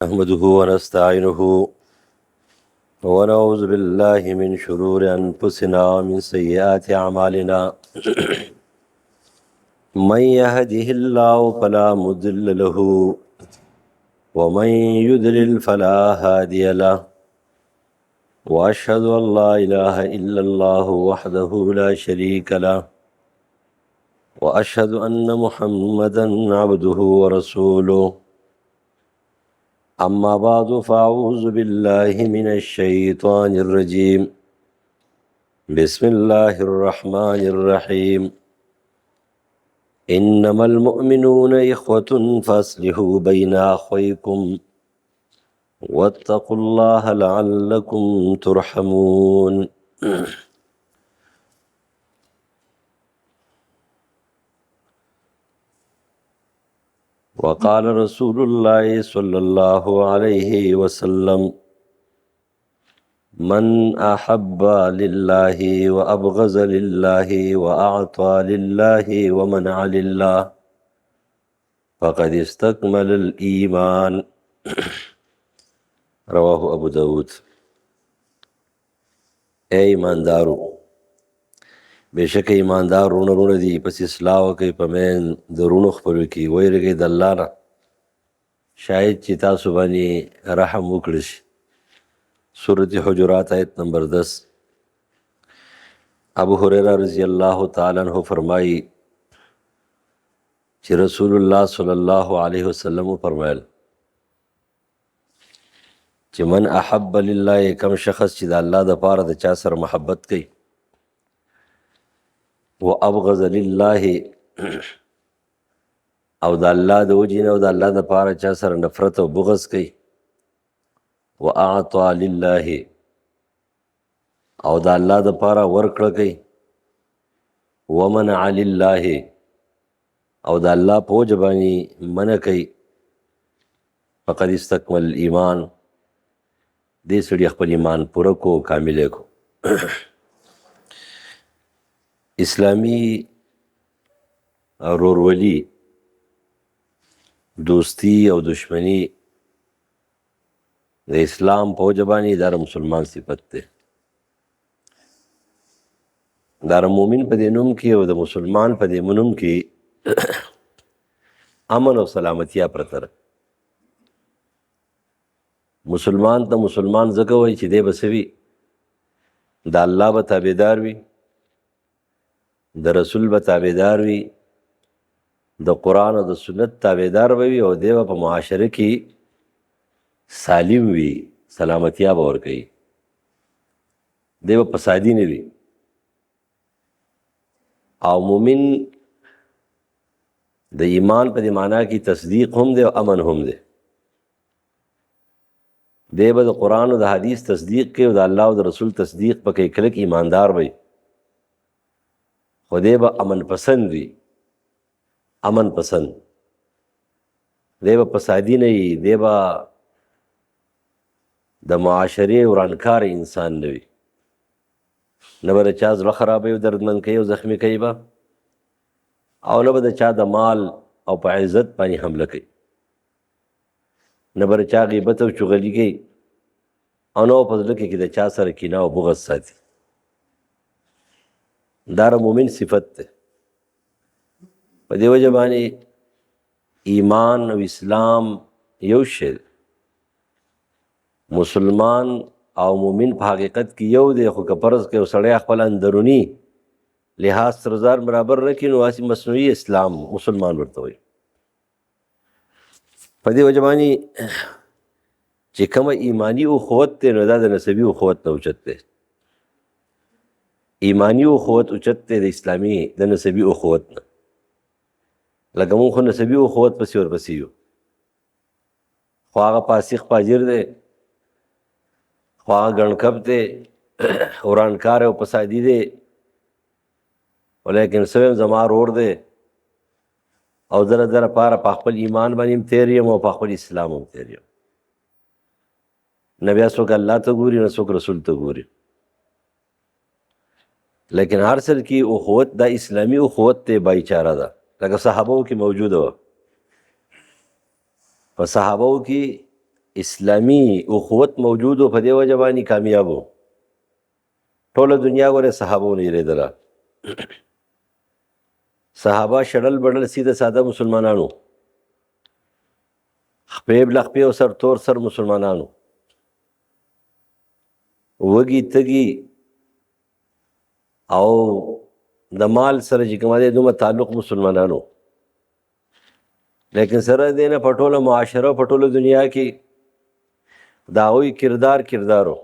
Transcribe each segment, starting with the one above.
نحمده ونستعينه ونعوذ بالله من شرور أنفسنا ومن سيئات أعمالنا من يهده الله فلا مضل له ومن يضلل فلا هادي له وأشهد أن لا إله إلا الله وحده لا شريك له وأشهد أن محمدا عبده ورسوله أما بعد فأعوذ بالله من الشيطان الرجيم بسم الله الرحمن الرحيم إنما المؤمنون إخوة فأصلحوا بين أخويكم واتقوا الله لعلكم ترحمون وقال رسول الله صلى الله عليه وسلم من أحب لله وأبغض لله وأعطى لله ومنع لله فقد استكمل الإيمان رواه ابو داود. اے ایماندارو، بشک ایماندار رونه دی پس اصلاح کوي په مین درونو خپل کی ویرګي د الله نه شاید چې تاسو باندې رحم وکړي. سورۃ حجرات آیت نمبر 10. ابو هريره رضی الله تعالی عنہ فرمایي چې رسول الله صلی الله علیه وسلم فرمایل چې من احب لله، کم شخص چې د الله د پاره د چا سره محبت کوي، و ابغض لله او د الله د وجې نه او د الله د پاره چا سره نفرت او بغض کوي، و اعطى لله او د الله د پاره ورکړه کوي، و منع لله او د الله په وجه باندې منع کوي، فقد استکمل الایمان، دې سړي خپل ایمان پوره کو، کامل کو. اسلامی ورورولي، دوستی او دشمنی د اسلام په وجه باندې دا مسلمان صفت ده. دا مومن په دې نوم کې او د مسلمان په دې نوم کې امن او سلامتیا پرته ده. مسلمان ته مسلمان ځکه وایي چې دی به څه وي، د الله به تابعدار وي، د رسول به تابعدار وي، د قرآن او د سنت تابعدار به وي، او دی به په معاشره کې سالم وي، سلامتیا به ورکوي، دی به فسادي نه وي. او مومن د ایمان په دې معنا کې تصدیق هم دی او امن هم دی. دی به د قرآن او د حدیث تصدیق کوي او د الله او د رسول تصدیق پکې کلک ایماندار وي، خو دی به امن پسند وي، امن پسند، دی به فسادي نه وي، دی به د معاشرې ورانکار انسان نه وي، نه به د چا زړه خرابوي او دردمند کوي او زخمي کوي به، او نه به د چا د مال او په عزت باندې حمله کوي، نه به د چا غیبت او چغلي کوي، او نه په زړه کې د چا سره کینه او بغض ساتي. دا مومن صفت ده. په دې وجه باندې ایمان او اسلام یو شی، مسلمان او مومن په حقیقت کې یو دی، خو که فرض کې سړی خپل اندرونی لحاظ سره ځان برابر نه کړي نو هسې مصنوعي اسلام مسلمان ورته وایي. په دې وجه باندې چې کومه ایمانی اخوت دی نو دا د نسبي اخوت نه اوچت دی. ایمانی اخوت اوچت دی د اسلامي د نسبي اخوت نه. لکه مونږ خو نسبي اخوت پسې ورپسې یو، خو هغه فاسق فاجر دی، خو هغه ګڼکب دی، ورانکار او فسادي دی، ولیکن سویم زما رور دی، او زره زره پاره په خپل ایمان باندې هم تیر یم او په خپل اسلام هم تیر یم. نه بیا څوک الله ته ګوري، نه څوک رسول ته ګوري. لیکن هر سر کې اخوت دا اسلامی اخوت ته بای چاره ده. لکه صحابو کې موجوده وه، په صحابو کې اسلامي اخوت موجود و په دې وجه باندې کامیاب و. ټوله دنیا ګوره صحابو نه یېرېدله. صحابه شړل بړل سیده ساده مسلمانانو، خپې بلخپې او سر تور سر مسلمانانو، وږي تږي او د مال سره چې کوم دی دومره تعلق مسلمانانو. لیکن سره دې نه په ټوله معاشره په ټوله دنیا کې د هغوی کردارو.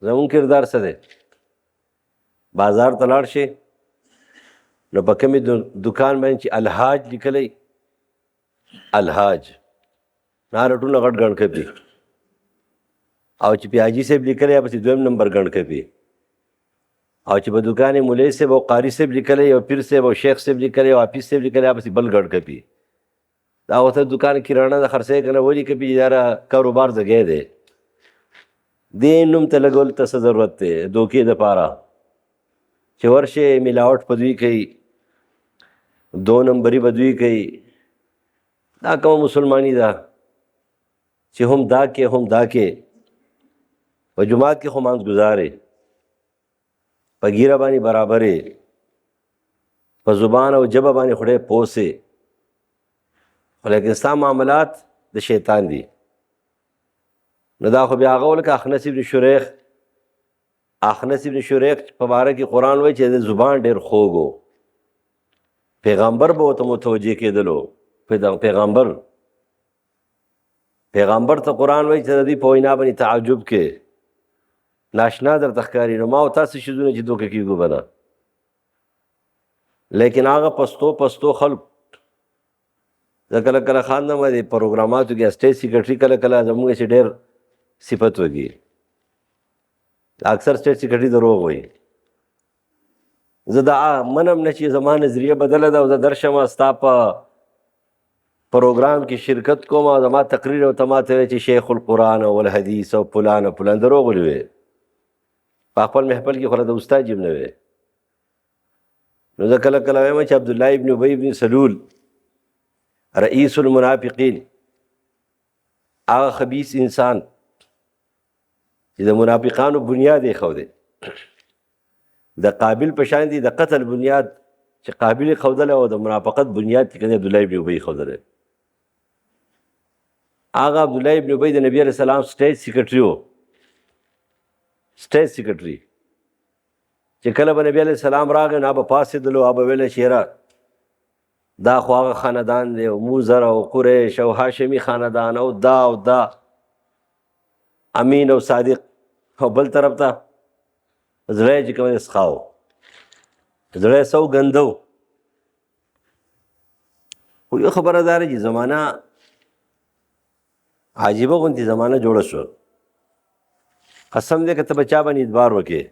زمون کردار څه دی؟ بازار ته لاړ شي نو په کومې دکان باندې چې الحاج لیکلی، الحاج نارټونه غټ ګڼ کپي، او چې پیاجي صاحب لیکلی یا پسې دویم نمبر ګڼ کپي، او چې په دکان یې مولوي صاحب او قاري صاحب لیکلی او پیر صاحب او شیخ صاحب لیکلی او حافظ صاحب لیکلی یا پسې بل ګڼ کپي. دا ورته دکان کرانه د خرڅی که نه ولي کپي چې دا کاروبار ځګی دی. دې نوم ته لګول ته څه ضرورت دی دوکې دپاره چې ورشې ملاوټ په دوی کوي، دو نمبري به دوی کوي. دا کومه مسلمانی ده چې هم دا کې هم دا کې. په جماعت کې خو مانځ ګزارې، په ګیره باندې برابرې، په زبان او ژبه باندې خدای پوسې، خو لیکن ستا معاملات د شیطان دي. نو دا خو بیا هغه ولکه اخنس ابن شریح په باره کې قرآن وایي چې د زبان ډېر خوږ و، پیغمبر به ورته متوجه کېدلو. پیغمبر ته قرآن وایي چې د دوی په وینا باندې تعجب کې ناشنا درته ښکاري. نو ما او تاسو شیزونه چې دوکه کېږو به نه. لیکن هغه پستو خلق زه کله کله خاندم د پروګراماتو کې اسټیج سیکرټري کله زموږ چې ډېر صفت وږي، اکثر سټیټ سیکرټري دروغ وایي. زه دا منم نه چې زما نظریه بدله ده او زه درشم ستا په پروګرام کې شرکت کوم او زما تقریر او ته ماته وایې چې شیخ القرآن او الحدیث او فلان دروغ ولې وایې؟ په خپل محفل کې خو د استاد جیم نه وایې. نو زه کله وایم چې عبدالله ابن ابی ابن سلول رئیس المنافقین، هغه خبیث انسان چې د منافقانو بنیاد یې ښودی، د قابل په شان دي د قتل بنیاد چې قابل یې ښودلی او د منافقت بنیاد چې کوم عبدالله ابن ابی ښودلی. هغه عبدالله ابن ابی د نبي علیه السلام سټیج سیکرټري و. سټیج سیکرټري چې کله به نبي علیه السلام راغی نو به پاڅېدلو، به ویله چې یاره دا خو هغه خاندان دی او موزر او قریش او هاشمي خاندان او دا امین او صادق، او بل طرف ته زړه چې کوم سخاو، زړه سو ګندو. خو یو خبره دا ده چې زمانه عجیبه غوندې زمانه جوړه شوه. قسم دی که ته به چا باندې اعتبار وکړې،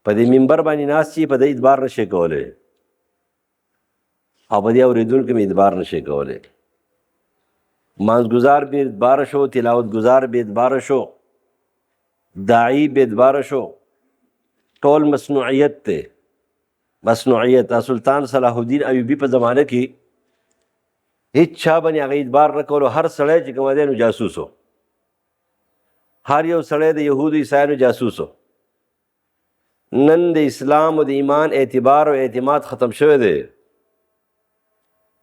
په دې منبر باندې ناست چې په دې اعتبار نشې کولی او په دې اورېدونکو مې اعتبار نشې کولی. مانځګزار بې اعتباره شو، تلاوت گزار بې اعتباره شو، داعی بې اعتباره شو، ټول مصنوعیت دی. مصنوعیت سلطان صلاح الدین ایوبي په زمانه کې هیڅ چا باندې هغه اعتبار نه کولو. هر سړی چې کوم دی نو جاسوس و، هر یو سړی د یهودو عیسایانو جاسوس و. نن د اسلام او د ایمان اعتبار او اعتماد ختم شوی دی،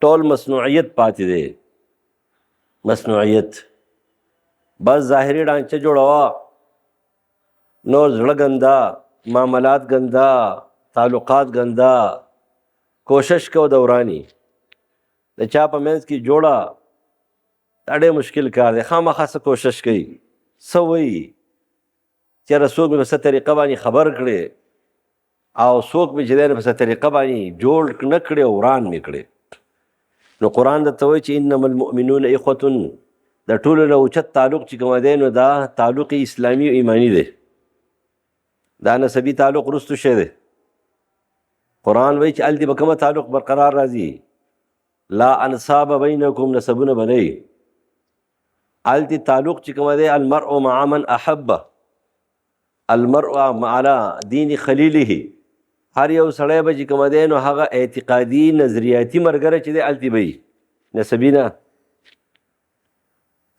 ټول مصنوعیت پاتې دی. مصنوعیت بس ظاهري ډانچه جوړوه، نور زړه ګندا، معاملات ګندا، تعلقات ګندا. کوشش کو دورانی د چا په منځ کې جوړه، دا ډېر مشکل کار دی. خامخا څه کوشش کوي، څه وایي چې څوک مې په څه طریقه باندې خبر کړي او څوک مې چې دی په څه طریقه باندې جوړ نه کړي او وران مې کړي. نو قرآن درته وایي چې انما المؤمنون اخوة، د ټولو نه اوچت تعلق چې کوم دی نو دا تعلق اسلامي او ایمانی دی. دا نسبي تعلق وروستو شی دی. قرآن وایي چې هلته به کومه تعلق برقرار راځي، لا انصاب بینکم، نسبونه به نه وي. هلته تعلق چې کوم دی المرء مع من احبه، المرء على دین خلیله. هر یو سړی به چې کوم دی نو هغه اعتقادي نظریاتي ملګری چې دی هلته به وي، نسبي نه.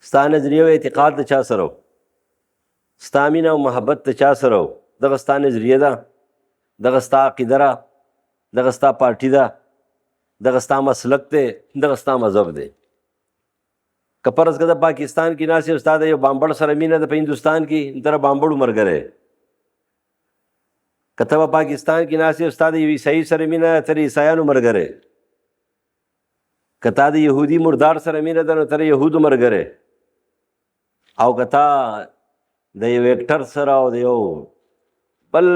ستا نظریه او اعتقاد د چا سره و، ستا مینه او محبت د چا سره و، دغه ستا نظریه ده، دغه ستا عقیده ده، دغه ستا پارټي ده، دغه ستا مسلک دی، دغه ستا مذهب دی. که فرض که د پاکستان کې ناست یې ستا د یو بامبړ سره مینه ده په هندوستان کې، ته د بامبړو ملګری یې. که ته په پاکستان کې ناست یې ستا د یو عیسایي سره مینه ده، ته د عیسایانو ملګری یې. که تا د یهودي مردار سره مینه ده نو ته د یهودو ملګری یې. او که تا د یو اکټر سره او د یو بل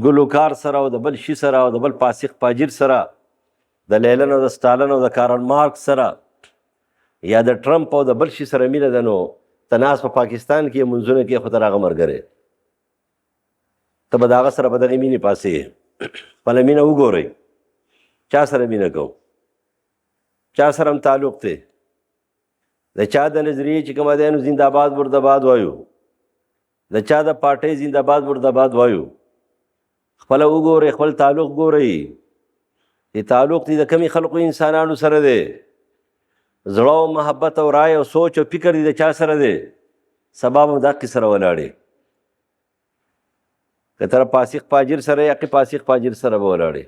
ګلوکار سره او د بل شي سره او د بل فاسق فاجر سره، د لینن او د سټالن او د کارل مارکس سره یا د ټرمپ او د بل شي سره مینه ده، نو ته ناست په پاکستان کې منځونه کې خو ته د هغه ملګری، ته به د هغه سره په دغې مینې پاسې یې. خپله مینه وګورئ، چا سره مینه کوو، چا سره هم تعلق دی. د چا د نظریې چې کومه دی نو زنده‌باد مرده‌باد وایو، د چا د پارټۍ زنده‌باد مرده‌باد وایو. خپله وګورئ، خپل تعلق ګورئ چې تعلق دی د کمې خلقو انسانانو سره دی. زړه او محبت او رای او سوچ او فکر دی د چا سره دی، سبا به دقې سره ولاړې. که تر فاسق فاجر سره یا که فاسق فاجر سره به ولاړې،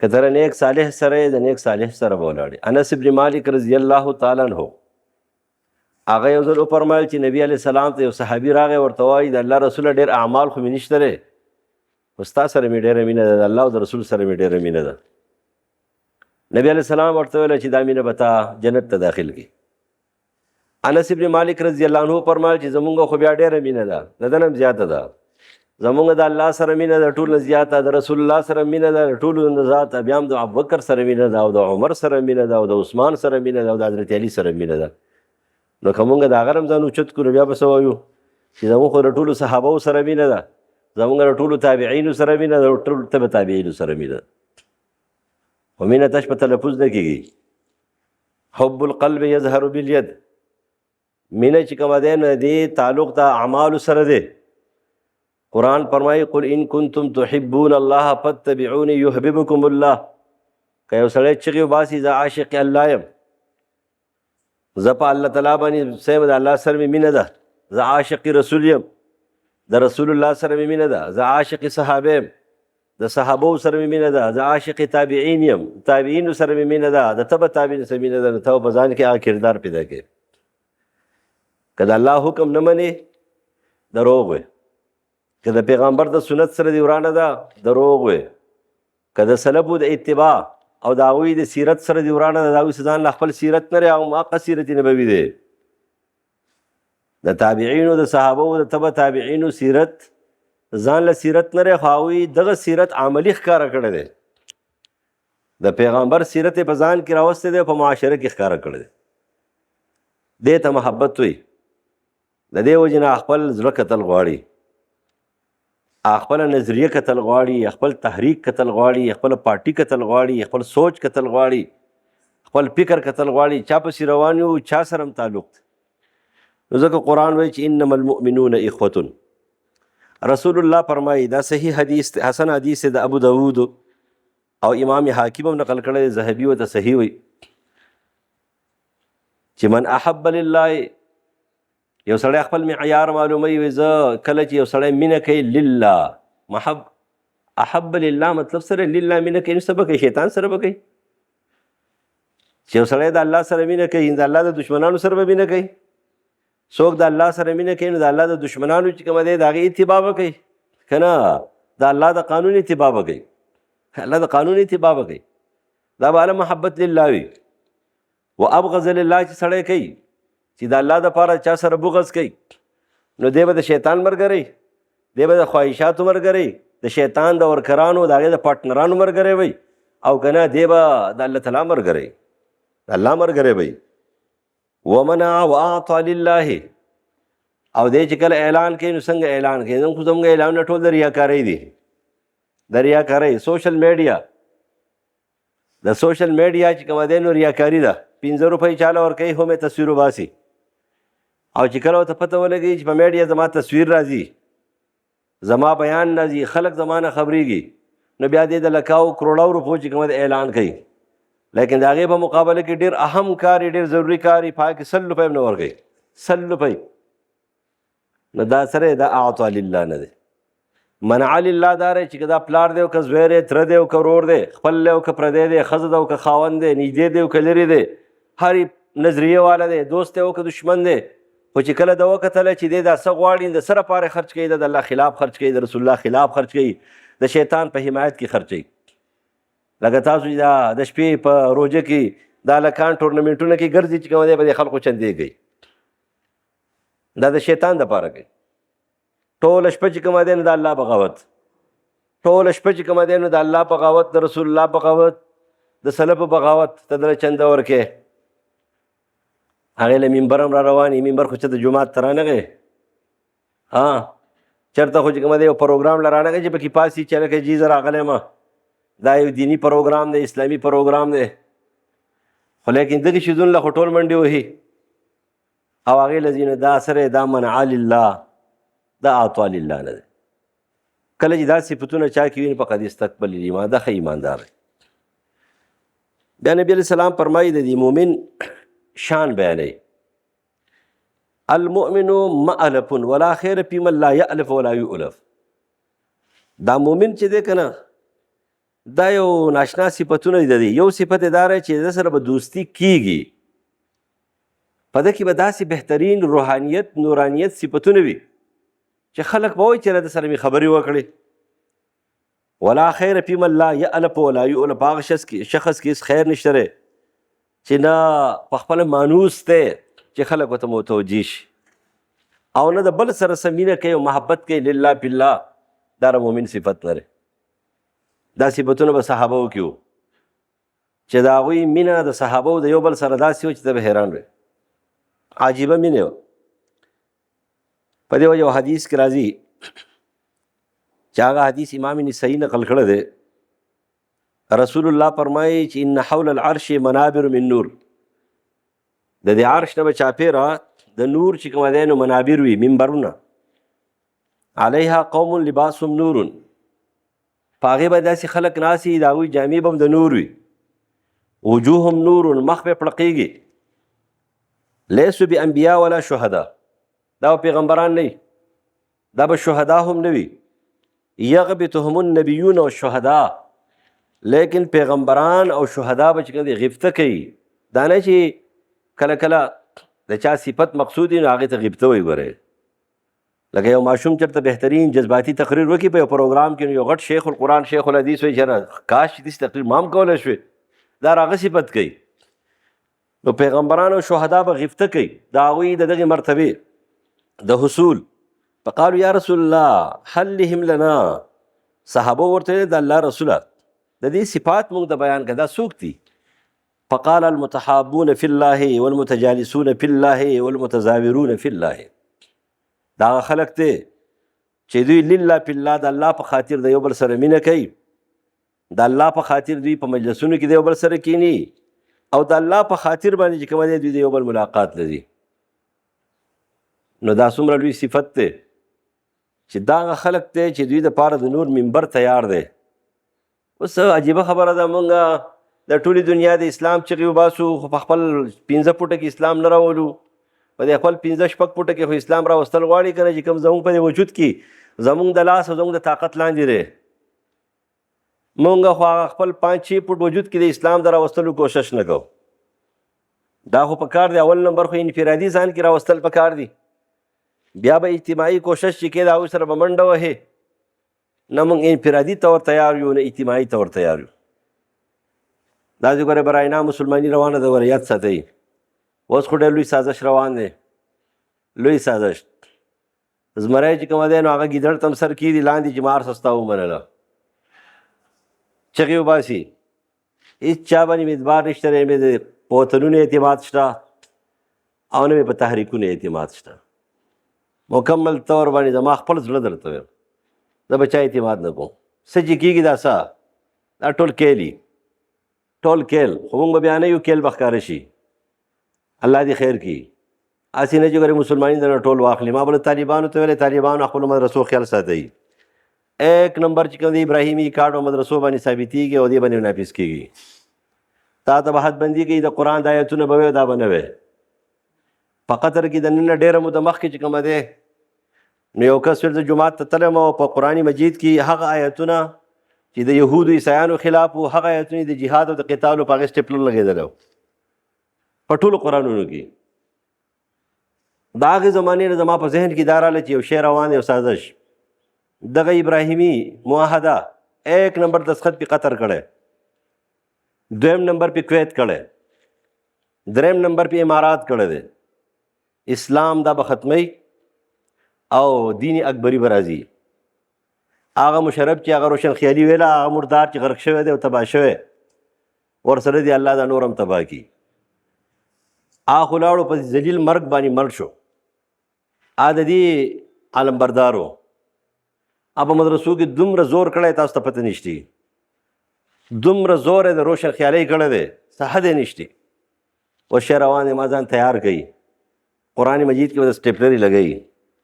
که تر نیک صالح سره د نیک صالح سره به ولاړې. انس ابن مالک رضی الله تعالی عنہ هغه یو ځل وفرمایل چې نبي علیه السلام ته یو صحابي راغی، ورته وایي د الله رسوله ډېر اعمال خو مې نشته دی، خو ستا سره مې ډېره مینه ده، د الله او د رسول سره مې ډېره مینه ده. نبی علیه السلام ورته ویل چې دا مینه به تا جنت ته داخل کړي. انس ابن مالک رضی الله عنه فرمایل چې زمونږ خو بیا ډېره مینه ده، د ده نه هم زیاته ده. زمونږ د الله سره مینه ده ټول نه زیاته، د رسول الله سره مینه ده ټولو نه زیاته، بیا هم د ابوبکر سره مینه ده او د عمر سره مینه ده او د عثمان سره مینه ده او د حضرت علي سره مینه ده. نو که مونږ د هغه هم ځان اوچت کړو بیا به څه وایو چې زمونږ خو د ټولو صحابهو سره مینه ده، زمونږ د ټولو تابعینو سره مینه ده، ټولو تبع تابعینو سره مینه ده. خو مینه تش په تلفظ نه کېږي. حب القلب یظهر بالید، مینه چې کومه دی نو دې تعلق د اعمالو سره دی. قرآن فرمایي قل ان کنتم تحبون الله فاتبعوني یحببکم الله. که یو سړی چغې وباسي زه عاشق الله یم، زه په الله تعالی باندې سیم، د الله سره مې مینه ده، زه عاشق رسول یم، د رسول الله سره مې مینه ده، زه عاشق صحابه یم، د صحابو سره مې مینه ده، زه عاشق تابعین یم، تابعینو سره مې مینه ده، د تبع تابعین سره مینه ده. نو ته په ځان کې هغه کردار پیدا کړې. که د الله حکم نه منې دروغ وی، که د پیغمبر د سنت سره دې ورانه ده دروغ وی، که د سلفو د اتباع او د هغوی د سیرت سره دې ورانه ده، د هغوی ځان له خپل سیرت نه لرې، هغه سیرت نبوي دی. د تابعینو د صحابو د تبع تابعینو سیرت ځان له سیرت نه لرې، خو هغوی دغه سیرت عملي ښکاره کړی دی. د پیغمبر سیرت یې په ځان کې راوستی دی، په معاشره کې ښکاره کړی دی. دې ته محبت وي. د دې وجې نه خپل زړه کتل غواړي، خپل نظریه کتل غواړي، خپل تحریک کتل غواړي، خپل پارټي کتل غواړي، خپل سوچ کتل غواړي، خپل فکر کتل غواړي، چا پسې روان یو چا سره هم تعلق دی. نو ځکه قرآن وایي چې انما المؤمنون اخوة. رسول الله فرمایي، دا صحیح حدیث حسن حدیث د ابو داود او امام حاکم هم نقل کړی، ذهبي ورته صحیح وایي چې من احب لله، یو سړی خپل معیار معلوموي، وي زه کله چې یو سړی مینه کوي لله، احب لله مطلب سره لله مینه کوي، نو څه به کوي؟ شیطان سره به کوي. چې یو سړی د الله سره مینه کوي، د الله د دشمنانو سره به مینه کوي. څوک د الله سره مینه کوي نو د الله د دشمنانو چې کومه دی د هغې اتباع به کوي، که نه د الله د قانون اتباع به کوي، الله د قانون اتباع به کوي. دا به هله محبت لله وي. و ابغض لله چې سړی کوي چې د الله دپاره چا سره بغض کوي، نو دی به د شیطان ملګری، دی به د خواهشاتو ملګری، د شیطان د ورکرانو د هغې د پارټنرانو ملګری وي، او که نه دی به د الله تعالی ملګری، د الله ملګری وي. ومنع واعطى لله، او دی چې کله اعلان کوي نو څنګه اعلان کوي؟ نن خو زموږ اعلانونه ټول د ریاکارۍ دي، د ریاکارۍ. سوشل میډیا، د سوشل میډیا چې کومه دی نو ریاکاري ده. 15 روپۍ چاله ورکوي، هم یې تصویر وباسي، او چې کله ورته پته ولګي چې په میډیا زما تصویر راځي، زما بیان راځي، خلک زما نه خبرېږي، نو بیا دې د لکاو کروڑو روپو چې کومه اعلان کوي. لیکن د هغې په مقابله کې ډېر اهم کار یې ډېر ضروري کار یې په هغه کې 100 روپۍ هم نه ورکوي 100 روپۍ نو دا سره دا اعطا لله نه دی منع لله دا دی چې که دا پلار دی او که زوی دی تره دی او که ورور دی خپل دی او که پردی دی ښځه ده او که خاوند دی نږدې دی او که لرې دی هر نظریې والا دی دوست دی او که دشمن دی خو چې کله د وکتله چې دی دا څه غواړي د څه لپاره خرچ کوي د الله خلاف خرچ کوي د رسول الله خلاف خرچ کوي د شیطان په حمایت کې خرچوي لکه تاسو چې دا د شپې په روژه کې دا هلکان ټورنمنټونه کې ګرځي چې کوم دی به د خلکو چندې کوي دا د شیطان دپاره کوي ټوله شپه چې کومه دی نو د الله بغاوت ټوله شپه چې کومه دی نو د الله بغاوت د رسول الله بغاوت د سلفو بغاوت ته دله چنده ورکې هغې له منبر هم را روان وي منبر خو چې د جومات ته رانغی چېرته خو چې کومه دی یو پروګرام له رانغی چې پکې پاسي چې لکه جي زه راغلی یم دا یو دیني پروګرام دی اسلامي پروګرام دی خو لیکن دغې شیزونو له خو ټول منډې وهي او هغې له ځینې دا سره دا منع لله دا اعطا لله نه دی کله چې دا صفتونه چا کې وي فقد استقبل الایمان دا ښه ایماندار دی بیا نبي علیه السلام فرمایي د دې مؤمن شان بیانوي المؤمن مألف ولا خیر فی من لا یألف ولا یؤلف دا مؤمن چې دی که نه دا یو ناشنا صفتونه دي یو صفت یې دا چې د سره به دوستي کیږي په ده کې به داسې بهترین روحانیت نورانیت صفتونه وي چې خلک به وایي چې د سره مې خبرې وکړې ولا خیر فی من لا یألف ولا یؤلف هغه شخص کې هېڅ خیر نشته دی چې نه په خپله مانوس دی چې خلک ورته متوجه شي او نه د بل سره څه مینه کوي او محبت کوي لله بالله دا د مؤمن صفت نه دی دا صفتونه به صحابهو کې وو چې د هغوی مینه د صحابهو د یو بل سره داسې وه چې ته به حیران وې عجیبه مینه وه په دې وجه یو حدیث کې راځي چې هغه حدیث امام نسائی نقل کړی دی رسول الله فرمایي چې ان حول العرش منابر من نور د دې عرش نه به چاپېره د نور چې کومه دی نو منابر وي منبرونه علیها قوم لباسهم نور په هغې به داسې خلک ناست وي د هغوی جامې به هم د نور وي وجوههم نور مخ به پړقېږي لیسو بانبیا ولا شهدا دا به پیغمبران نه وي دا به شهدا هم نه وي یغبطهم النبیون والشهدا لیکن پیغمبران او شهدا به چې کوم دی غبطه کوي دا نه چې کله کله د چا صفت مقصود وي نو هغې ته غبطه وایي ګورئ لکه یو ماشوم چېرته بهترین جذباتي تقریر وکړي په یو پروګرام کې نو یو غټ شیخ القرآن شیخ الحدیث وایي چې کاش چې داسې تقریر ما هم کولی شوې دا هغه صفت کوي نو پیغمبران او شهدا به غبطه کوي د هغوی د دغې مرتبې د حصول فقالو یا رسول الله حلهم لنا صحابه ورته د الله رسوله د دې صفات موږ د بیان کړه دا څوک دي فقال المتحابون فی الله والمتجالسون فی الله والمتزاورون فی الله دا خلق دی چې دوی لله فی الله د الله په خاطر د یو بل سره مینه کوي د الله په خاطر دوی په مجلسونو کې د یو بل سره کینی او د الله په خاطر باندې چې کوم دی دوی د یو بل ملاقات لري نو دا څومره لوی صفت دی چې دا هغه خلق دی چې دوی دپاره د نور منبر تیار دی اوس عجیبه خبره ده مونږ د ټولې دنیا د اسلام چغې وباسو خو په خپل 15 فوټه کې اسلام نه راولو په دې خپل 15 شپږ فوټه کې خو اسلام راوستل غواړي که نه چې کوم زموږ په دې وجود کې زموږ د لاس او زموږ د طاقت لاندې دی مونږ خو هغه خپل 5-6 فوټ وجود کې د اسلام د راوستلو کوشش نه کوو دا خو په کار دی اول نمبر خو انفرادي ځان کې راوستل په کار دی بیا به اجتماعي کوشش چې کې د هغوی سره به منډه وهې نه موږ انفرادي طور تیار یو نه اجتماعي طور تیار یو دا چې ګوره براینا مسلماني روانه ده ګوره یاد ساتئ اوس خو ډېر لوی سازش روان دی لوی سازش زمری چې کومه دی نو هغه ګیدړ ته هم سر کېږدي لاندې چې مار سستا ومنله چغې وباسي هېڅ چا باندې مې اعتبار نشته دی مې د وطنونو اعتماد شته او نه مې په تحریکونو اعتماد شته مکمل طور باندې زما خپل زړه درته وایم زه به چا اعتماد نه کوم څه چې کېږي دا څه دا ټول کیلي ټول کیل خو موږ به بیا نه یو کیل به ښکاره شي الله دې خیر کړي هسې نه چې ګورې مسلمانین درنه ټول واخلي ما به طالبانو ته ویلې طالبانو خپلو مدرسو خیال ساتئ 1 نمبر چې کوم دی ابراهیمي کارډ او مدرسو باندې ثابتېږي او دې باندې نافظ کېږي تا ته به حدبندي کوي د قرآن د آیتونه به وي دا به نه وي. په قطر کې د نن ډېره موده مخکې چې کومه دی نو یو کس ویل زه جومات ته تلم او په قرآن مجید کې هغه آیتونه چې د یهودو عیسایانو خلاف وو هغه آیتونه د جهاد او د قتالو په هغې سټیپلر لګېدلی و په ټولو قرآنونو کې. د هغې زمانې نه زما په ذهن کې دا راغله چې یو شی روان دی، یو سازش. دغه ابراهیمي معاهده 1 نمبر دستخط پې قطر کړی، 2 نمبر پې کویت کړی، 3 نمبر پې امارات کړی دی. اسلام دا به ختمی او دین اکبری به راځي. هغه مشرف چې هغه روشن خیالي ویله هغه مردار چې غرق شوی دی او تباه شوی ورسره دی الله دا نور هم تباه کړي. هغه خو لاړو په ذلیل مرګ باندې مړ شو. هغه د دې علمبردار و. هغه په مدرسو کې دومره زور کړی تاسو ته پته نشتی، دومره زور یې د روشن خیالۍ کړی دی څه حد یې نشتی. اوس شی روان دی، ما ځان تیار کوي. قرآن مجید کې به د سټیپلري لګوي،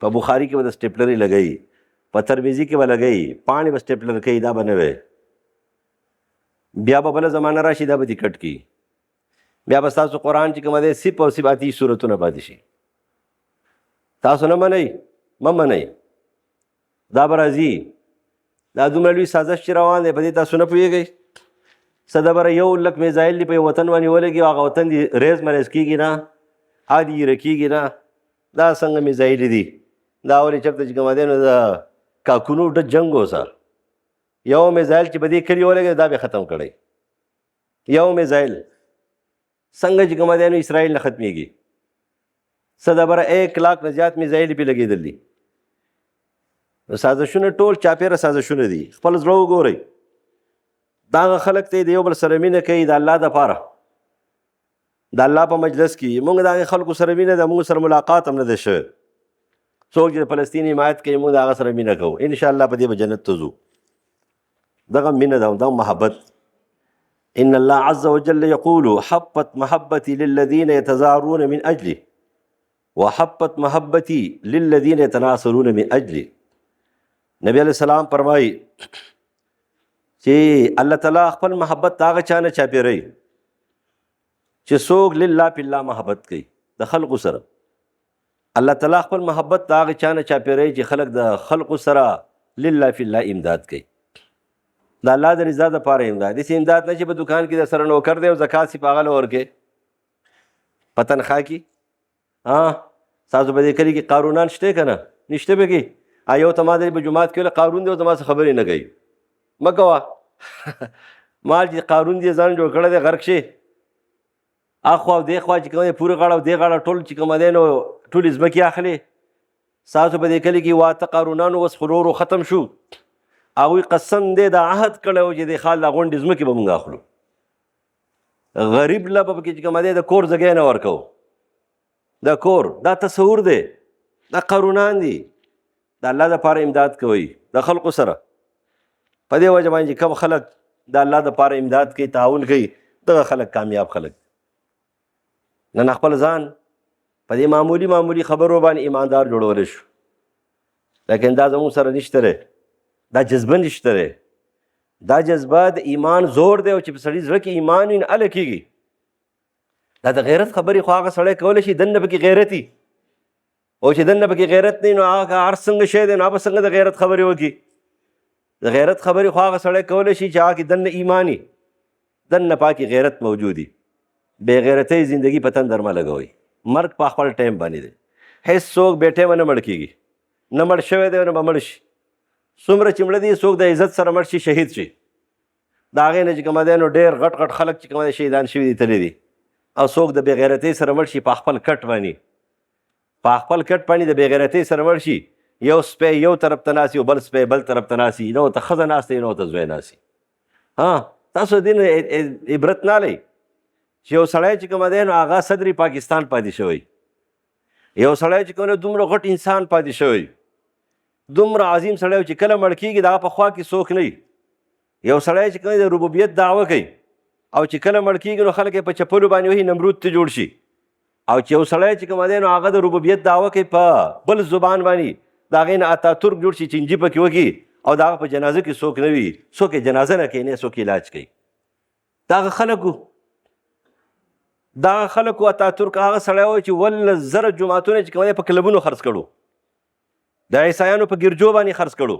په بخاري کې به د سټیپلري لګوي، په ترمذي کې به لګوي، پاڼې به سټیپلر کوي، دا به نه وی. بیا به بله زمانه راشي دا به دې کټ کړي. بیا به ستاسو قرآن چې کومه دی صف او صفاتي صورتونه پاتې شي. تاسو نه منئ مه منئ، دا به راځي. دا دومره لوی سازش چې روان دی په دې تاسو نه پوهېږئ. څه دبره 1 لک میزایل دي په یو وطن باندې ولګي او هغه وطن دې ریز مریز کېږي نه، هغه دې ایره کېږي نه. دا څنګه میزایل دي؟ دا ولې چېرته چې کومه دی نو د کاکونو ډک جنګ وسه. یو میزایل چې په دې کلي ولګي دا به ختم کړی. یو میزایل څنګه چې کومه دی نو اسرائیل نه ختمېږي. څه دبره 1 لاک نه زیات میزایل پې لګېدل دي. سازشونه ټول چاپېره سازشونه دي. خپل زړه وګورئ. دا هغه خلک دی د یو بل سره مینه کوي د الله دپاره، د الله په مجلس کې. موږ د هغې خلکو سره مینه ده، موږ سره ملاقات هم نه ده شوی. څوک چې د فلسطین حمایت کوي موږ د هغه سره مینه کوو، انشاءالله په دې به جنت ته ځو. دغه مینه ده، دغه محبت. ان الله عز وجل یقول حبت محبتي للذین یتظاهرون من اجلي وحبت محبتي للذین یتناصرون من اجلي. نبی علیہ السلام فرمایي چې الله تعالی خپل محبت هغه چا نه چاپېروي چې څوک لله فی الله محبت کوي د خلقو سره. الله تعالی خپل محبت هغه چا نه چاپېروي چې خلق د خلقو سره لله فی الله امداد کوي. د الله د رضا دپاره امداد. داسې امداد نه چې په دکان کې د سره نوکر دی او زکات صرف هغه له ورکوې په تنخواه کې. ستاسو په دې کلي کې قارونان شته که نه؟ نشته پکې. یو ته ما دی په جومات کې ویله قارون دی او زما څه خبرې نه کوي. مه کوه. مال چې قارون دی ځان جوړ کړی دی غرق شي. اخوا او دې خوا چې کوم دی پورې غاړه او دې غاړه ټول چې کومه دی نو ټولې ځمکې اخلي. ستاسو په دې کلي کې 8 قارونانو اوس خو ورو ورو ختم شو. هغوی قسم دی د عهد کړی و چې د خال دا غونډې ځمکې به موږ اخلو. غریب له به پکې چې کومه دی د کور ځګی نه ورکوو. د کور دا تصور دی. دا قارونان دي. د الله دپاره امداد کوي د خلقو سره. په دې وجه باندې کم خلک د الله دپاره امداد کوي، تعاون کوي، دغه خلک کامیاب خلک. نن خپل ځان په دې معمولي خبرو باندې ایماندار جوړولی شو، لیکن دا زموږ سره نشته دی. دا جذبه نشته دی. دا جذبه د ایمان زور دی او چې په سړي زړه کې ایمان وي نو هله کېږي. دا د غیرت خبرې خو هغه سړی کولی شي دننه پکې غیرت وي، او چې دننه پکې غیرت نه وي نو هغه هر څنګه شی دی نو هغه به څنګه د غیرت خبرې وکړي. د غیرت خبرې خو هغه سړی کولی شي چې هغه کې دننه ایمان وي، دننه پاکې غیرت موجود وي. بې غیرتۍ زندګي په تندر مه لګوئ. مرګ په خپل ټایم باندې دی. هېڅ څوک بې ټایمه نه مړ کېږي. نه مړ شوی دی نه به مړ شي. څومره چې مړه دي څوک د عزت سره مړ شي شهید شي. د هغې نه چې کومه دی نو ډېر غټ غټ خلک چې کومه دی شهیدان شوي دي تللي دي. او څوک د بې غیرتۍ سره مړ شي په خپل کټ باندې، په خپل کټ باندې د بې غیرتۍ سره مړ شي. یو سپی یو طرف ته ناستي او بل سپی بل طرف ته ناستي، نه ورته ښځه ناسته وي نه ورته زوی ناستي. تاسو د دې نه عبرت نه اخلئ چې یو سړی چې کومه دی نو هغه صدر پاکستان پاتې شوی. یو سړی چې کوم دی دومره غټ انسان پاتې شوی، دومره عظیم سړی چې کله مړ کېږي د هغه په خوا کې څوک نه وي. یو سړی چې کوم دی د ربوبیت دعوه کوي او چې کله مړ کېږي نو خلک یې په چپلو باندې وهي نمرود ته جوړ شي. او چې یو سړی چې کوم دی نو هغه د ربوبیت دعوه کوي په بل زبان باندې، د هغې نه اتاتورک جوړ شي، چینجي پکې وکړي او د هغه په جنازه کې څوک نه وي، څوک یې جنازه نه کوي نه څوک علاج کوي. د هغه خلکو دغه خلکو اتاتورک هغه سړی و چې 1,000 جوماتونه چې کوم دی په کلبونو خرڅ کړو، د عیسایانو په ګرجو باندې خرڅ کړو.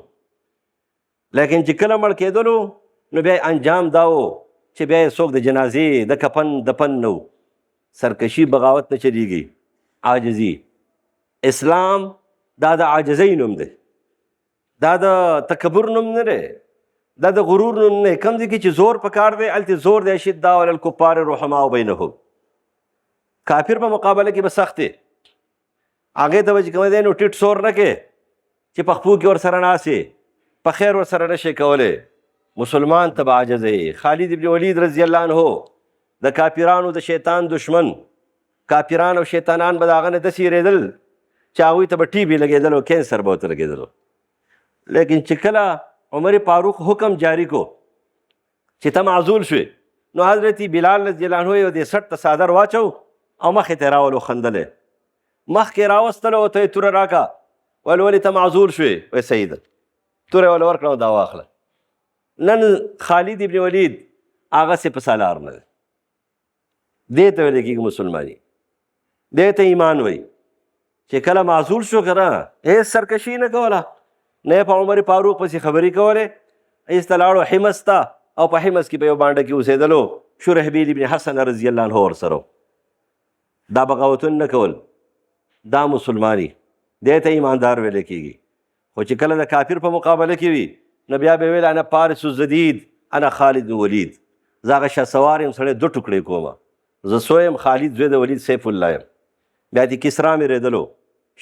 لیکن چې کله مړ کېدلو نو بیا انجام دا و چې بیا یې څوک د جنازې د کفن دفن نه و. سرکشي بغاوت نه چلیږي، عاجزي. اسلام دا د عاجزۍ نوم دی، دا د تکبر نوم نه دی، دا د غرور نوم نه. کوم ځای کې چې زور پکار دی هلته زور دی. اشداء علی الکفار رحماء بینهم. کافر په مقابله کې به سخت دی، هغې ته به چې کوم دی نو ټیټ سور نه کې چې په خپو کې ورسره ناستې، په خیر ورسره نشي کولی. مسلمان ته به عاجز دی. خالد ابن ولید رضی الله عنه د کافرانو د شیطان دشمن، کافران او شیطانان به د هغه نه داسې یېرېدل چې هغوی ته به ټي بي لګېدل او کینسر به ورته لګېدلو. لیکن چې کله عمر فاروق حکم جاری کو چې ته معزول شوې، نو حضرت بلال رضی الله عنه یو دې سټ ته څادر واچو او مخې ته یې راولو، خندلی مخکې راوستلو ته یې توره راکړه، ویل ولې ته معزول شوې؟ وایي صحیح ده، توره یې ورله ورکړه او دا واخله. نن خالد ابن ولید هغسې په سالار نه دی. دې ته ویل کېږي مسلماني، دې ته ایمان وایي چې کله معزول شو که نه هېڅ سرکشي نه کوله، نه یې په عمر فاروق پسې خبرې کولې. ایسته لاړو حمص ته او په حمص کې په یو بانډه کې اوسېدلو. شرحبیل ابن حسن رضی الله عنه ورسره. دا بغاوتونه نه کول، دا مسلماني، دې ته ایماندار ویل کېږي. خو چې کله د کافر په مقابله کې وي نو بیا به ویل انا پارس الجدید انا خالد بن ولید، زه هغه شهسوار یم سړی 2 ټوکړې کومه، زه سوی یم خالد زوی د ولید سیف الله یم. بیا د کسرا مې رېدلو،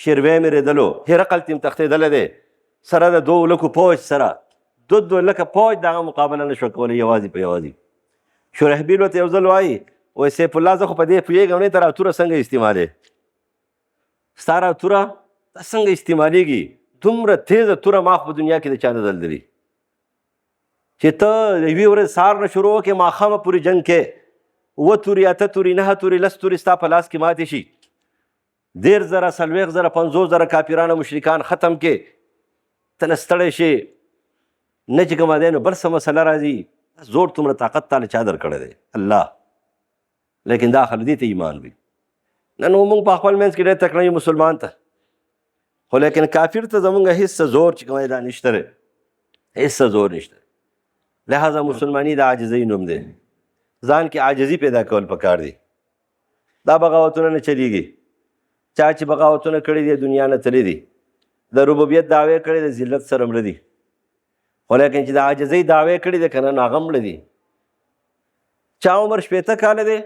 شیروی مې رېدلو، هرقل ته م تښتېدلی دی سره د 2 لکو پوج سره 2 لکه پوج د هغه مقابله نه شو کولی یوازې په یوازې. شرحبیل ورته یو ځل وایي وایي سیف الله زه خو په دې پوهېږم نه ته راوتوره څنګه استعمالې، ستا راوتوره څنګه استعمالېږي؟ دومره تیزه توره ما خو په دنیا کې د چا نه دلدلي چې ته د یوې ورځې سهار نه شروع وکړې ماښامه پورې جنګ کې 7 تورې 8 تورې 9 تورې 10 تورې ستا په لاس کې ماتې شي، 10,000 40,000 50,000 کافران مشرکان ختم کې، ته نه ستړی شي نه چې کومه دی نو بل څه مسله راځي. زور تومره طاقت تاله چا درکړی دی؟ الله. لیکن دا خلک دې ته ایمان وي. نن موږ په خپل منځ کې ډېر تکړه یو مسلمان ته، خو لیکن کافر ته زمونږ هېڅ زور چې کوم دی دا نشته دی، هېڅ زور نشته. لہذا مسلماني د عاجزۍ نوم دی. ځان کې عاجزي پیدا کول پکار دي. دا بغاوتونه نه چلیږي. چا چې بغاوتونه کړي دي دنیا نه تللی دي، د ربوبیت دعوې کړي د ذلت سره مړه دي، خو لیکن چې د عاجزۍ دعوې کړي دي که نه هغه مړه دي. چا عمر 80 کاله دی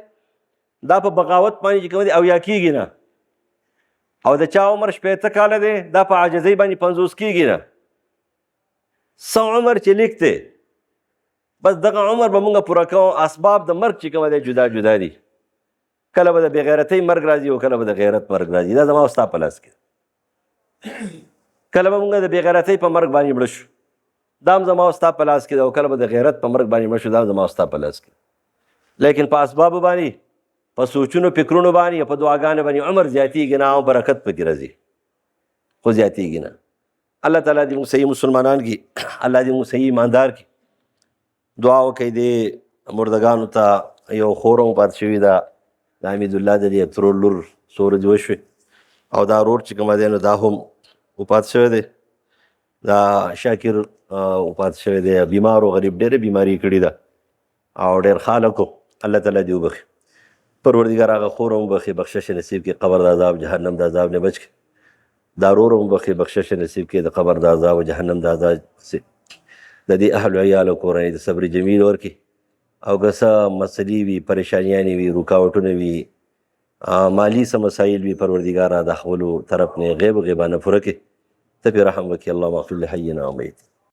دا په بغاوت باندې چې کوم دی اویا کېږي نه، او د چا عمر 80 کاله دی دا په عاجزۍ باندې 50 کېږي نه. څه عمر چې لیک دی بس دغه عمر به مونږ پوره کوو. اسباب د مرګ چې کومه دی جدا جدا دي. کله به د بېغیرتۍ مرګ راځي او کله به د غیرت مرګ راځي، دا زما او ستا په لاس کې. کله به مونږ د بېغیرتۍ په مرګ باندې مړه شو، دا هم زما او ستا په لاس کې ده، او کله به د غیرت په مرګ باندې مړه شو، دا هم زما او ستا په لاس کې. لیکن په اسبابو باندې، په سوچونو فکرونو باندې، په دعاګانو باندې عمر زیاتېږي نه او برکت پکې راځي، خو زیاتېږي نه. الله تعالی دې موږ صحیح مسلمانان کړي، الله دې موږ صحیح ایماندار کړي. دعا وکړئ دې مردګانو ته. یو خوره وفات شوي ده د حمید الله د دې ترور لور څو ورځې وشوې، او دا رور چې کومه دی نو دا هم وفات شوی دی. دا شاکر وفات شوی دی، بیمار و غریب، ډېره بیماري کړې ده او ډېر خالقو. الله تعالی دې وبخي. پروردګار هغه خور هم وبخي، بخشش نصیب کړي، قبر د عذاب جهنم د عذاب نه بچ کړي. دا رور هم وبخي، بخشش نصیب کړي، د قبر د عذاب او جهنم د عذاب د دې اهل و عیال او کورنۍ د صبر جمیل ورکړي. او که څه مسلې وي، پریشانیانې وي، رکاوټونه وي، مالی څه مسایل وي، پروردګاره د خپلو طرف نه غیب غیبانه پوره کړي. ته پرې رحم وکړي. اللهم اغفر لحینا ومیت.